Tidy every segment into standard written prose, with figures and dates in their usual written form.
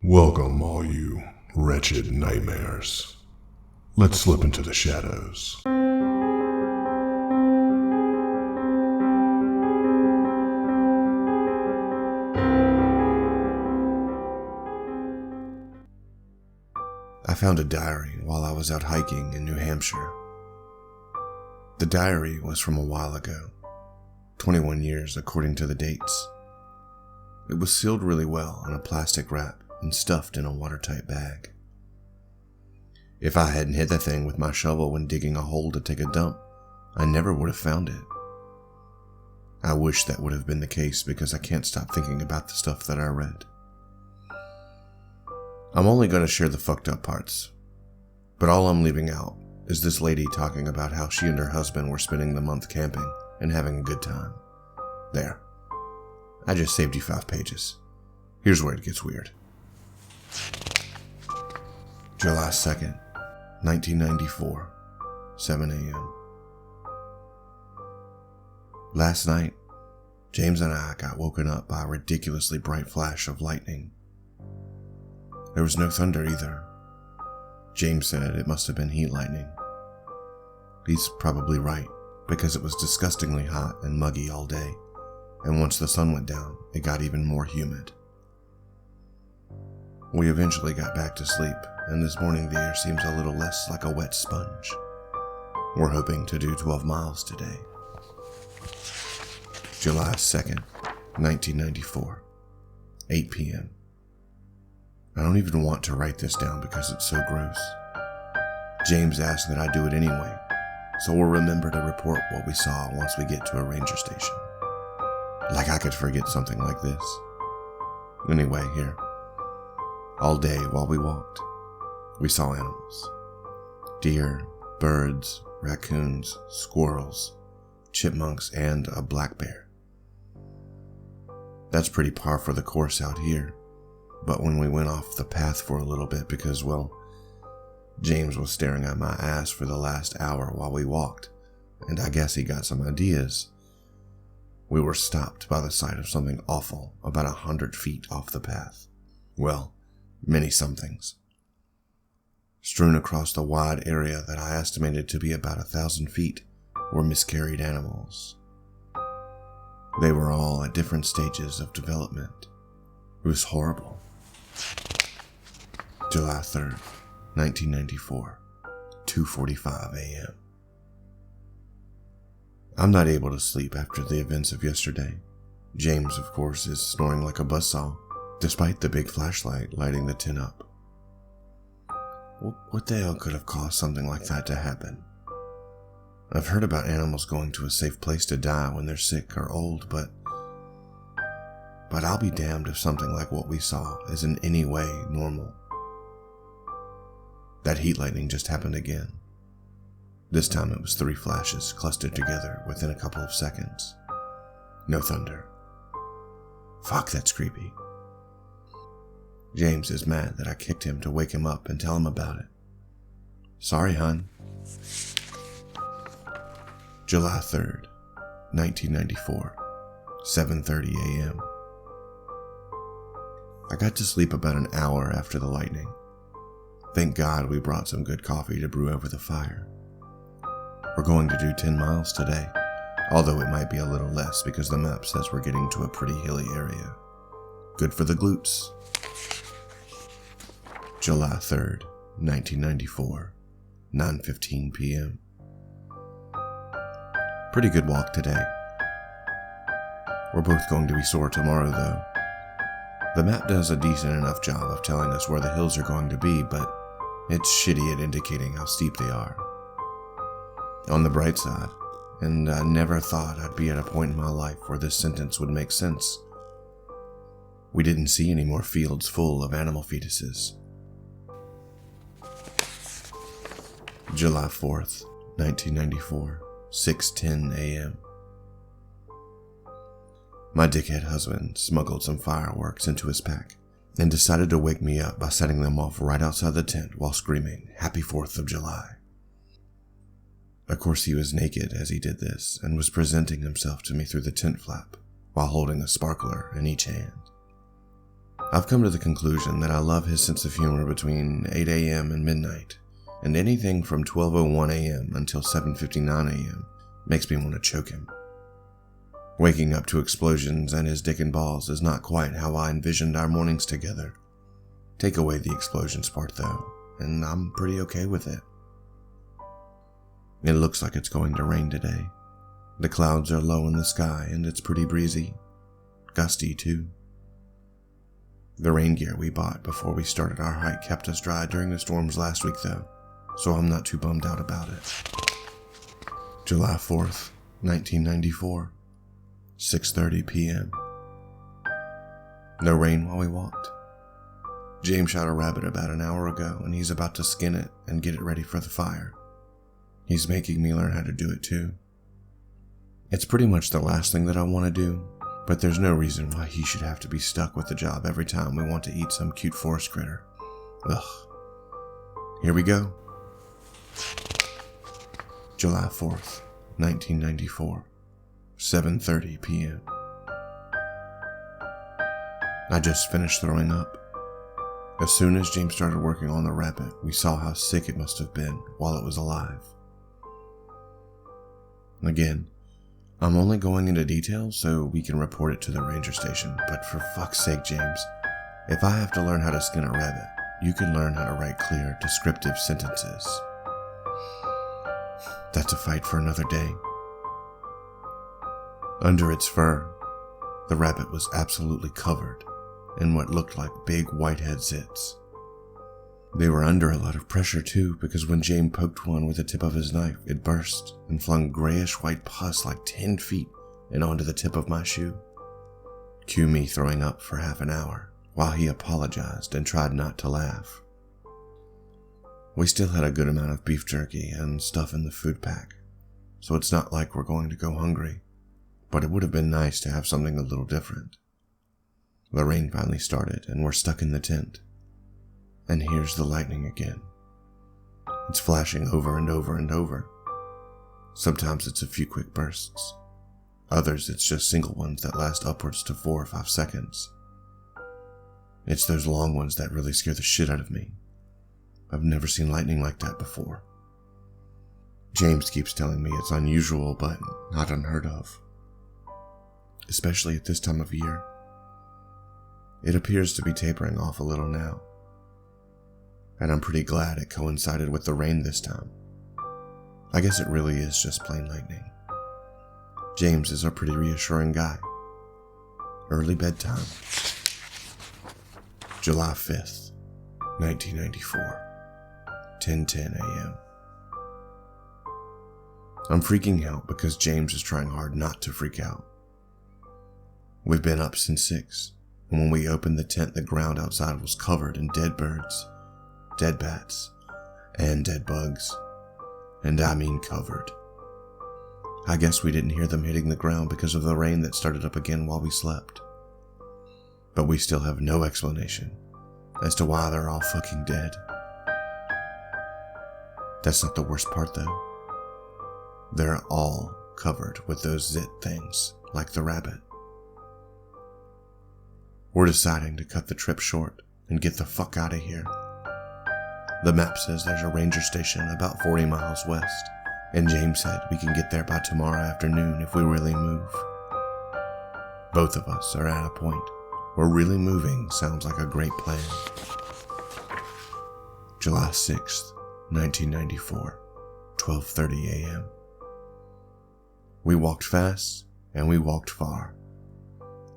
Welcome, all you wretched nightmares. Let's slip into the shadows. I found a diary while I was out hiking in New Hampshire. The diary was from a while ago, 21 years according to the dates. It was sealed really well in a plastic wrap and stuffed in a watertight bag. If I hadn't hit the thing with my shovel when digging a hole to take a dump, I never would have found it. I wish that would have been the case because I can't stop thinking about the stuff that I read. I'm only going to share the fucked up parts, but all I'm leaving out is this lady talking about how she and her husband were spending the month camping and having a good time. There. I just saved you 5 pages. Here's where it gets weird. July 2nd, 1994, 7 a.m. Last night, James and I got woken up by a ridiculously bright flash of lightning. There was no thunder either. James said it must have been heat lightning. He's probably right, because it was disgustingly hot and muggy all day, and once the sun went down, it got even more humid. We eventually got back to sleep, and this morning the air seems a little less like a wet sponge. We're hoping to do 12 miles today. July 2nd, 1994, 8 p.m. I don't even want to write this down because it's so gross. James asked that I do it anyway, so we'll remember to report what we saw once we get to a ranger station. Like I could forget something like this. Anyway, here. All day while we walked, we saw animals. Deer, birds, raccoons, squirrels, chipmunks, and a black bear. That's pretty par for the course out here, but when we went off the path for a little bit because, well, James was staring at my ass for the last hour while we walked, and I guess he got some ideas. We were stopped by the sight of something awful about 100 feet off the path. Well, many somethings. Strewn across the wide area that I estimated to be about 1,000 feet were miscarried animals. They were all at different stages of development. It was horrible. July 3rd, 1994, 2:45 a.m. I'm not able to sleep after the events of yesterday. James, of course, is snoring like a buzzsaw, despite the big flashlight lighting the tent up. What the hell could have caused something like that to happen? I've heard about animals going to a safe place to die when they're sick or old, but I'll be damned if something like what we saw is in any way normal. That heat lightning just happened again. This time it was 3 flashes clustered together within a couple of seconds. No thunder. Fuck, that's creepy. James is mad that I kicked him to wake him up and tell him about it. Sorry, hon. July 3rd, 1994, 7:30 a.m. I got to sleep about an hour after the lightning. Thank God we brought some good coffee to brew over the fire. We're going to do 10 miles today, although it might be a little less because the map says we're getting to a pretty hilly area. Good for the glutes. July 3rd, 1994, 9:15 p.m. Pretty good walk today. We're both going to be sore tomorrow, though. The map does a decent enough job of telling us where the hills are going to be, but it's shitty at indicating how steep they are. On the bright side, and I never thought I'd be at a point in my life where this sentence would make sense, we didn't see any more fields full of animal fetuses. July 4th, 1994, 6:10 a.m. My dickhead husband smuggled some fireworks into his pack and decided to wake me up by setting them off right outside the tent while screaming, "Happy 4th of July." Of course, he was naked as he did this and was presenting himself to me through the tent flap while holding a sparkler in each hand. I've come to the conclusion that I love his sense of humor between 8 a.m. and midnight, and anything from 12:01 a.m. until 7:59 a.m. makes me want to choke him. Waking up to explosions and his dick and balls is not quite how I envisioned our mornings together. Take away the explosions part though, and I'm pretty okay with it. It looks like it's going to rain today. The clouds are low in the sky and it's pretty breezy. Gusty too. The rain gear we bought before we started our hike kept us dry during the storms last week though, so I'm not too bummed out about it. July 4th, 1994, 6:30 p.m. No rain while we walked. James shot a rabbit about an hour ago and he's about to skin it and get it ready for the fire. He's making me learn how to do it too. It's pretty much the last thing that I want to do, but there's no reason why he should have to be stuck with the job every time we want to eat some cute forest critter. Ugh. Here we go. July 4th, 1994, 7:30 p.m. I just finished throwing up. As soon as James started working on the rabbit, we saw how sick it must have been while it was alive. Again, I'm only going into detail so we can report it to the ranger station, but for fuck's sake, James, if I have to learn how to skin a rabbit, you can learn how to write clear, descriptive sentences. That's a fight for another day. Under its fur, the rabbit was absolutely covered in what looked like big whitehead zits. They were under a lot of pressure too, because when James poked one with the tip of his knife, it burst and flung grayish white pus like 10 feet and onto the tip of my shoe. Cue me throwing up for half an hour, while he apologized and tried not to laugh. We still had a good amount of beef jerky and stuff in the food pack, so it's not like we're going to go hungry, but it would have been nice to have something a little different. The rain finally started and we're stuck in the tent. And here's the lightning again. It's flashing over and over and over. Sometimes it's a few quick bursts. Others it's just single ones that last upwards to 4 or 5 seconds. It's those long ones that really scare the shit out of me. I've never seen lightning like that before. James keeps telling me it's unusual but not unheard of. Especially at this time of year. It appears to be tapering off a little now. And I'm pretty glad it coincided with the rain this time. I guess it really is just plain lightning. James is a pretty reassuring guy. Early bedtime. July 5th, 1994, 10:10 a.m. I'm freaking out because James is trying hard not to freak out. We've been up since 6, and when we opened the tent, the ground outside was covered in dead birds, dead bats, and dead bugs. And I mean covered. I guess we didn't hear them hitting the ground because of the rain that started up again while we slept. But we still have no explanation as to why they're all fucking dead. That's not the worst part though. They're all covered with those zit things, like the rabbit. We're deciding to cut the trip short and get the fuck out of here. The map says there's a ranger station about 40 miles west, and James said we can get there by tomorrow afternoon if we really move. Both of us are at a point where really moving sounds like a great plan. July 6th, 1994, 12:30 a.m. We walked fast and we walked far.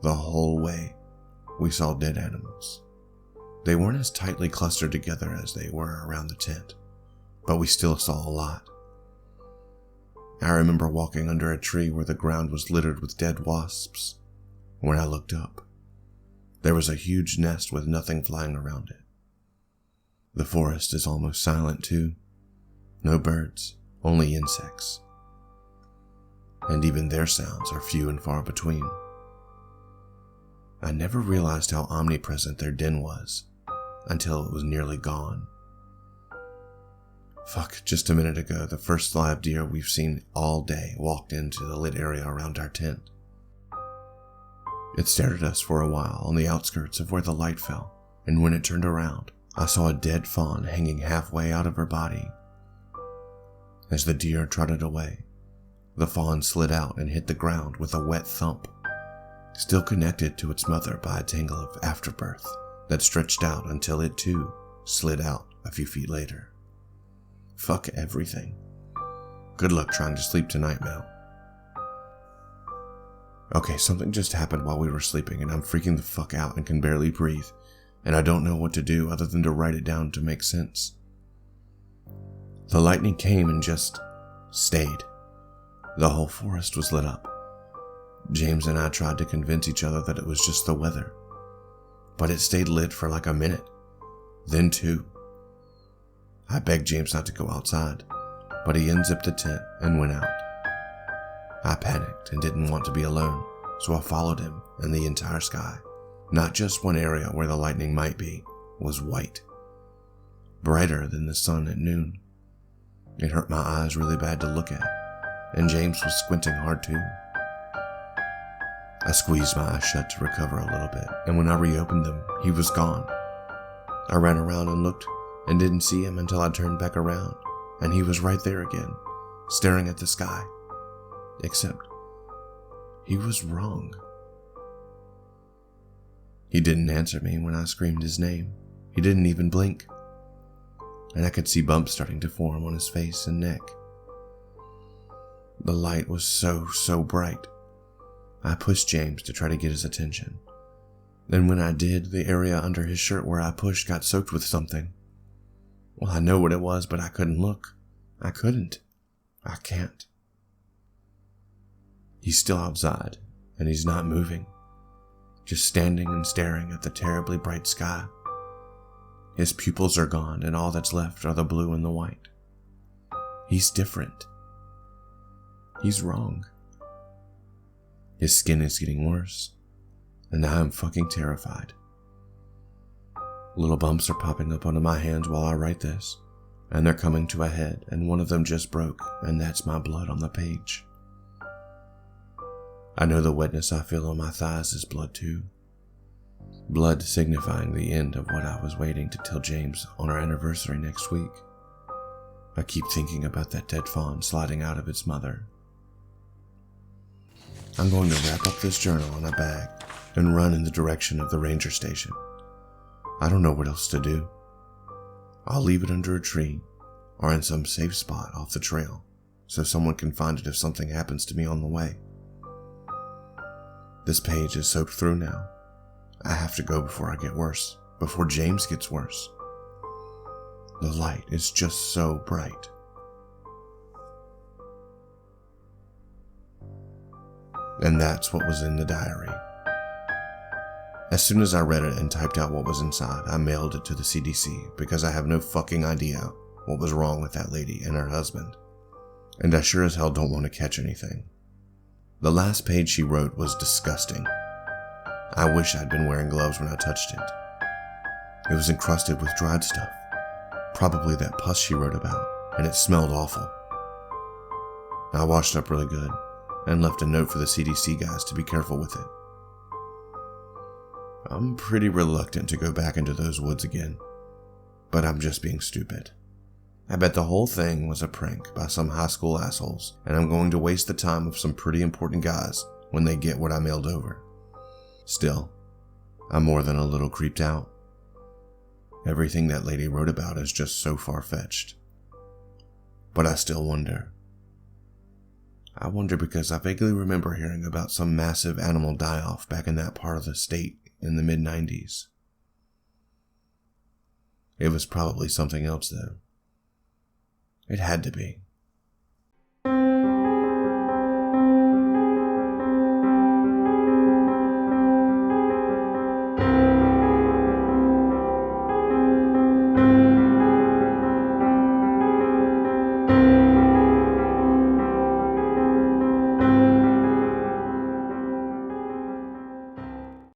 The whole way, we saw dead animals. They weren't as tightly clustered together as they were around the tent, but we still saw a lot. I remember walking under a tree where the ground was littered with dead wasps. When I looked up, there was a huge nest with nothing flying around it. The forest is almost silent too. No birds, only insects. And even their sounds are few and far between. I never realized how omnipresent their den was until it was nearly gone. Fuck, just a minute ago, the first live deer we've seen all day walked into the lit area around our tent. It stared at us for a while on the outskirts of where the light fell, and when it turned around, I saw a dead fawn hanging halfway out of her body. As the deer trotted away, the fawn slid out and hit the ground with a wet thump, still connected to its mother by a tangle of afterbirth that stretched out until it too slid out a few feet later. Fuck everything. Good luck trying to sleep tonight, Mel. Okay, something just happened while we were sleeping and I'm freaking the fuck out and can barely breathe, and I don't know what to do other than to write it down to make sense. The lightning came and just stayed. The whole forest was lit up. James and I tried to convince each other that it was just the weather, but it stayed lit for like a minute, then 2. I begged James not to go outside, but he unzipped the tent and went out. I panicked and didn't want to be alone, so I followed him, and the entire sky, not just one area where the lightning might be, was white. Brighter than the sun at noon. It hurt my eyes really bad to look at, and James was squinting hard too. I squeezed my eyes shut to recover a little bit, and when I reopened them, he was gone. I ran around and looked, and didn't see him until I turned back around, and he was right there again, staring at the sky. Except, he was wrong. He didn't answer me when I screamed his name. He didn't even blink. And I could see bumps starting to form on his face and neck. The light was so bright. I pushed James to try to get his attention. Then when I did, the area under his shirt where I pushed got soaked with something. Well, I know what it was, but I couldn't look. I couldn't. I can't. He's still outside, and he's not moving, just standing and staring at the terribly bright sky. His pupils are gone, and all that's left are the blue and the white. He's different. He's wrong. His skin is getting worse, and now I'm fucking terrified. Little bumps are popping up onto my hands while I write this, and they're coming to a head, and one of them just broke, and that's my blood on the page. I know the wetness I feel on my thighs is blood too. Blood signifying the end of what I was waiting to tell James on our anniversary next week. I keep thinking about that dead fawn sliding out of its mother. I'm going to wrap up this journal in a bag and run in the direction of the ranger station. I don't know what else to do. I'll leave it under a tree or in some safe spot off the trail so someone can find it if something happens to me on the way. This page is soaked through now. I have to go before I get worse, before James gets worse. The light is just so bright. And that's what was in the diary. As soon as I read it and typed out what was inside, I mailed it to the CDC because I have no fucking idea what was wrong with that lady and her husband. And I sure as hell don't want to catch anything. The last page she wrote was disgusting. I wish I'd been wearing gloves when I touched it. It was encrusted with dried stuff, probably that pus she wrote about, and it smelled awful. I washed up really good and left a note for the CDC guys to be careful with it. I'm pretty reluctant to go back into those woods again, but I'm just being stupid. I bet the whole thing was a prank by some high school assholes, and I'm going to waste the time of some pretty important guys when they get what I mailed over. Still, I'm more than a little creeped out. Everything that lady wrote about is just so far-fetched. But I still wonder. I wonder because I vaguely remember hearing about some massive animal die-off back in that part of the state in the mid-90s. It was probably something else though. It had to be.